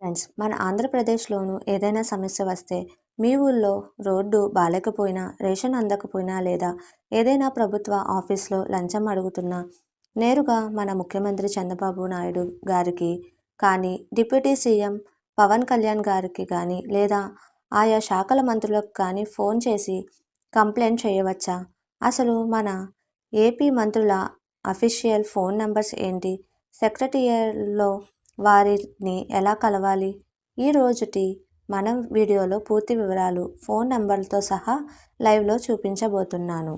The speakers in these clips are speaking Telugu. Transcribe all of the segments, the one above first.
ఫ్రెండ్స్, మన ఆంధ్రప్రదేశ్‌లోనూ ఏదైనా సమస్య వస్తే, మీ ఊళ్ళో రోడ్డు బాలేకపోయినా, రేషన్ అందకపోయినా లేదా ఏదైనా ప్రభుత్వ ఆఫీస్‌లో లంచం అడుగుతున్నా, నేరుగా మన ముఖ్యమంత్రి చంద్రబాబు నాయుడు గారికి కానీ, డిప్యూటీ సీఎం పవన్ కళ్యాణ్ గారికి గానీ, లేదా ఆయా శాఖల మంత్రులకు కానీ ఫోన్ చేసి కంప్లెయింట్ చేయవచ్చా? అసలు మన ఏపీ మంత్రుల అఫీషియల్ ఫోన్ నంబర్స్ ఏంటి? సెక్రటేరియట్‌లో వారిని ఎలా కలవాలి? ఈ రోజుటి మనం వీడియోలో పూర్తి వివరాలు, ఫోన్ నంబర్లతో సహా లైవ్‌లో చూపించబోతున్నాను.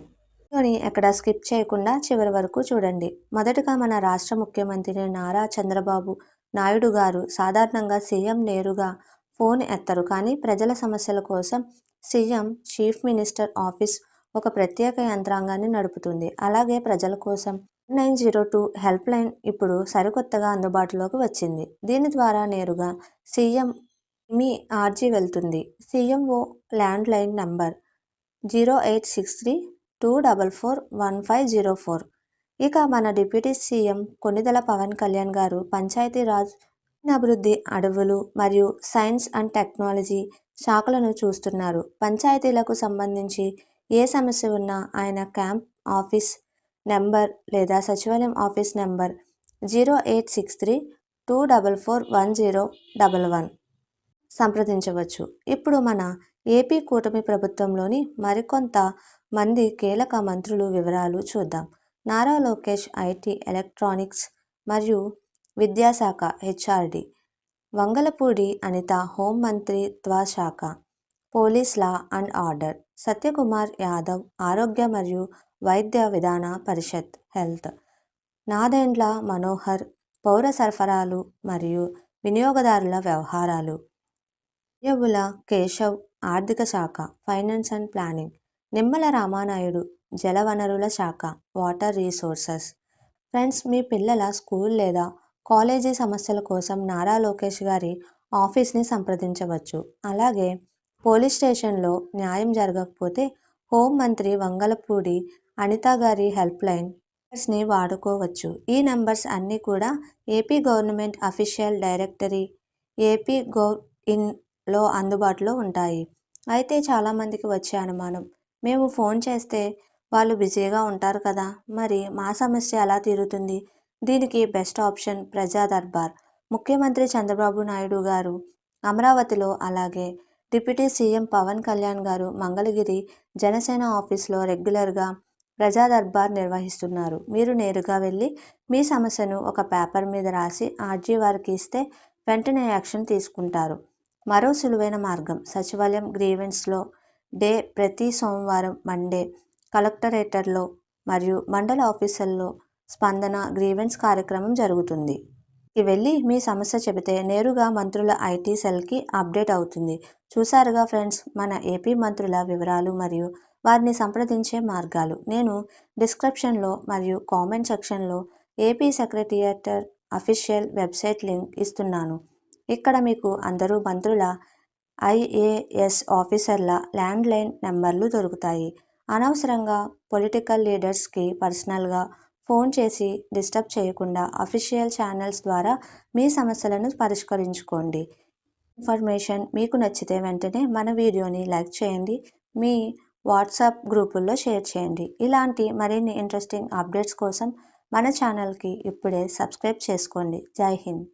వీడియోని ఎక్కడ స్కిప్ చేయకుండా చివరి వరకు చూడండి. మొదటగా మన రాష్ట్ర ముఖ్యమంత్రి నారా చంద్రబాబు నాయుడు గారు సాధారణంగా సీఎం నేరుగా ఫోన్ ఎత్తరు. కానీ ప్రజల సమస్యల కోసం సీఎం చీఫ్ మినిస్టర్ ఆఫీస్ ఒక ప్రత్యేక యంత్రాంగాన్ని నడుపుతుంది. అలాగే ప్రజల కోసం 1902 హెల్ప్ లైన్ ఇప్పుడు సరికొత్తగా అందుబాటులోకి వచ్చింది. దీని ద్వారా నేరుగా సీఎం మీ ఆర్జీ వెళ్తుంది. CMO land line number 0863 244 1504. ఇక మన డిప్యూటీ సీఎం కొణిదెల పవన్ కళ్యాణ్ గారు పంచాయతీరాజ్, అభివృద్ధి, అడవులు మరియు సైన్స్ అండ్ టెక్నాలజీ శాఖలను చూస్తున్నారు. పంచాయతీలకు సంబంధించి ఏ సమస్య ఉన్నా ఆయన క్యాంప్ ఆఫీస్ నెంబర్ లేదా సచివాలయం ఆఫీస్ నెంబర్ 0863 244 1011 సంప్రదించవచ్చు. ఇప్పుడు మన ఏపీ కూటమి ప్రభుత్వంలోని మరికొంత మంది కీలక మంత్రులు వివరాలు చూద్దాం. నారా లోకేష్ ఐటీ, ఎలక్ట్రానిక్స్ మరియు విద్యాశాఖ హెచ్ఆర్డి, వంగలపూడి అనిత హోం మంత్రిత్వ శాఖ, police law and order, Satyakumar Yadav ఆరోగ్య మరియు వైద్య విధాన పరిషత్ హెల్త్, నాదెండ్ల మనోహర్ పౌర సరఫరాలు మరియు వినియోగదారుల వ్యవహారాలు, యవుల కేశవ్ ఆర్థిక శాఖ finance and planning, Nimmala Ramanaidu జలవనరుల శాఖ వాటర్ రీసోర్సెస్. ఫ్రెండ్స్, మీ పిల్లల స్కూల్ లేదా కాలేజీ సమస్యల కోసం నారా లోకేష్ గారి ఆఫీస్ని సంప్రదించవచ్చు. అలాగే పోలీస్ స్టేషన్లో న్యాయం జరగకపోతే హోంమంత్రి వంగలపూడి అనిత గారి హెల్ప్ లైన్ ని వాడుకోవచ్చు. ఈ నంబర్స్ అన్నీ కూడా AP government official directory AP gov ఇన్లో అందుబాటులో ఉంటాయి. అయితే చాలామందికి వచ్చే అనుమానం, మేము ఫోన్ చేస్తే వాళ్ళు బిజీగా ఉంటారు కదా, మరి మా సమస్య ఎలా తీరుతుంది? దీనికి బెస్ట్ ఆప్షన్ ప్రజా దర్బార్. ముఖ్యమంత్రి చంద్రబాబు నాయుడు గారు అమరావతిలో, అలాగే డిప్యూటీ సీఎం పవన్ కళ్యాణ్ గారు మంగళగిరి జనసేన ఆఫీస్లో రెగ్యులర్గా ప్రజా దర్బార్ నిర్వహిస్తున్నారు. మీరు నేరుగా వెళ్ళి మీ సమస్యను ఒక పేపర్ మీద రాసి ఆర్జీ వారికి ఇస్తే వెంటనే యాక్షన్ తీసుకుంటారు. మరో సులువైన మార్గం సచివాలయం గ్రీవెన్స్లో డే ప్రతి సోమవారం, మండే కలెక్టరేటర్లో మరియు మండల ఆఫీసుల్లో స్పందన గ్రీవెన్స్ కార్యక్రమం జరుగుతుంది. వెళ్ళి మీ సమస్య చెబితే నేరుగా మంత్రుల ఐటీ సెల్కి అప్డేట్ అవుతుంది. చూసారుగా ఫ్రెండ్స్, మన ఏపీ మంత్రుల వివరాలు మరియు వారిని సంప్రదించే మార్గాలు. నేను డిస్క్రిప్షన్లో మరియు కామెంట్ సెక్షన్లో AP secretariat official website link ఇస్తున్నాను. ఇక్కడ మీకు అందరూ మంత్రుల, ఐఏఎస్ ఆఫీసర్ల ల్యాండ్ లైన్ నెంబర్లు దొరుకుతాయి. అనవసరంగా పొలిటికల్ లీడర్స్కి పర్సనల్గా ఫోన్ చేసి డిస్టర్బ్ చేయకుండా అఫీషియల్ ఛానల్స్ ద్వారా మీ సమస్యలను పరిష్కరించుకోండి. ఇన్ఫర్మేషన్ మీకు నచ్చితే వెంటనే మన వీడియోని లైక్ చేయండి, మీ వాట్సాప్ గ్రూపుల్లో షేర్ చేయండి. ఇలాంటి మరిన్ని ఇంట్రెస్టింగ్ అప్డేట్స్ కోసం మన ఛానల్కి ఇప్పుడే సబ్స్క్రైబ్ చేసుకోండి. జై హింద్.